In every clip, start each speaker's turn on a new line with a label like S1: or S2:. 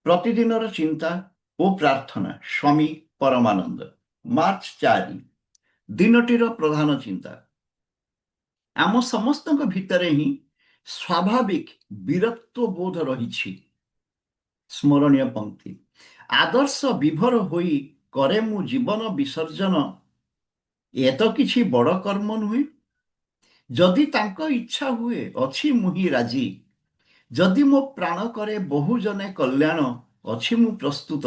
S1: ପ୍ରତିଦିନର ଚିନ୍ତା ଓ ପ୍ରାର୍ଥନା। ସ୍ୱାମୀ ପରମାନନ୍ଦ। ମାର୍ଚ୍ଚ 4। ଦିନଟିର ପ୍ରଧାନ ଚିନ୍ତା। ଆମ ସମସ୍ତଙ୍କ ଭିତରେ ହିଁ ସ୍ୱାଭାବିକ ବିରକ୍ତ ବୋଧ ରହିଛି। ସ୍ମରଣୀୟ ପଂକ୍ତି। ଆଦର୍ଶ ବିଭୋର ହୋଇ କରେ ମୁଁ ଜୀବନ ବିସର୍ଜନ, ଏ ତ କିଛି ବଡ଼ କର୍ମ ନୁହେଁ। ଯଦି ତାଙ୍କ ଇଚ୍ଛା ହୁଏ ଅଛି ମୁହିଁ ରାଜି, ଯଦି ମୋ ପ୍ରାଣ କରେ ବହୁଜନେ କଲ୍ୟାଣ, ଅଛି ମୁଁ ପ୍ରସ୍ତୁତ।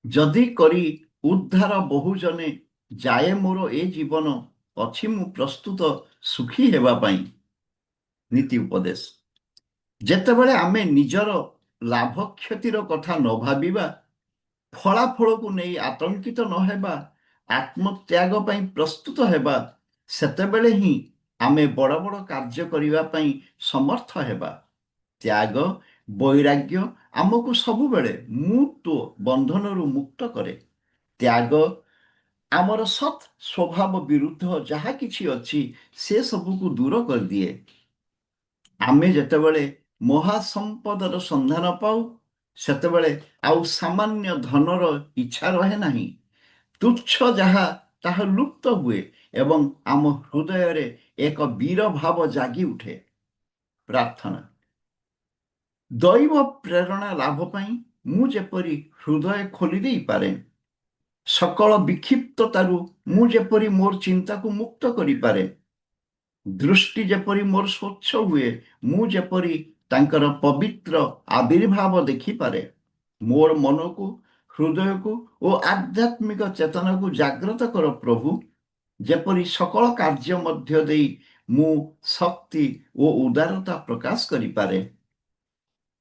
S1: ଯଦି କରି ଉଦ୍ଧାର ବହୁଜନେ ଯାଏ ମୋର ଏ ଜୀବନ, ଅଛି ମୁଁ ପ୍ରସ୍ତୁତ ସୁଖୀ ହେବା ପାଇଁ। ନୀତି ଉପଦେଶ। ଯେତେବେଳେ ଆମେ ନିଜର ଲାଭ କ୍ଷତିର କଥା ନ ଭାବିବା, ଫଳାଫଳକୁ ନେଇ ଆତଙ୍କିତ ନ ହେବା, ଆତ୍ମତ୍ୟାଗ ପାଇଁ ପ୍ରସ୍ତୁତ ହେବା, ସେତେବେଳେ ହିଁ ଆମେ ବଡ଼ ବଡ଼ କାର୍ଯ୍ୟ କରିବା ପାଇଁ ସମର୍ଥ ହେବା। ତ୍ୟାଗ ବୈରାଗ୍ୟ ଆମକୁ ସବୁବେଳେ ମୁକ୍ତ ବନ୍ଧନରୁ ମୁକ୍ତ କରେ। ତ୍ୟାଗ ଆମର ସତ୍ ସ୍ୱଭାବ ବିରୁଦ୍ଧ ଯାହା କିଛି ଅଛି ସେ ସବୁକୁ ଦୂର କରିଦିଏ। ଆମେ ଯେତେବେଳେ ମହାସମ୍ପଦର ସନ୍ଧାନ ପାଉ, ସେତେବେଳେ ଆଉ ସାମାନ୍ୟ ଧନର ଇଚ୍ଛା ରହେ ନାହିଁ। ତୁଚ୍ଛ ଯାହା ତାହା ଲୁପ୍ତ ହୁଏ ଏବଂ ଆମ ହୃଦୟରେ ଏକ ବୀର ଭାବ ଜାଗି ଉଠେ। ପ୍ରାର୍ଥନା। ଦୈବ ପ୍ରେରଣା ଲାଭ ପାଇଁ ମୁଁ ଯେପରି ହୃଦୟ ଖୋଲି ଦେଇପାରେ, ସକଳ ବିକ୍ଷିପ୍ତତାରୁ ମୁଁ ଯେପରି ମୋର ଚିନ୍ତାକୁ ମୁକ୍ତ କରିପାରେ, ଦୃଷ୍ଟି ଯେପରି ମୋର ସ୍ୱଚ୍ଛ ହୁଏ, ମୁଁ ଯେପରି ତାଙ୍କର ପବିତ୍ର ଆବିର୍ଭାବ ଦେଖିପାରେ, ମୋର ମନକୁ ହୃଦୟକୁ ଓ ଆଧ୍ୟାତ୍ମିକ ଚେତନାକୁ ଜାଗ୍ରତ କର ପ୍ରଭୁ। ଯେପରି ସକଳ କାର୍ଯ୍ୟ ମଧ୍ୟ ଦେଇ ମୁଁ ଶକ୍ତି ଓ ଉଦାରତା ପ୍ରକାଶ କରିପାରେ।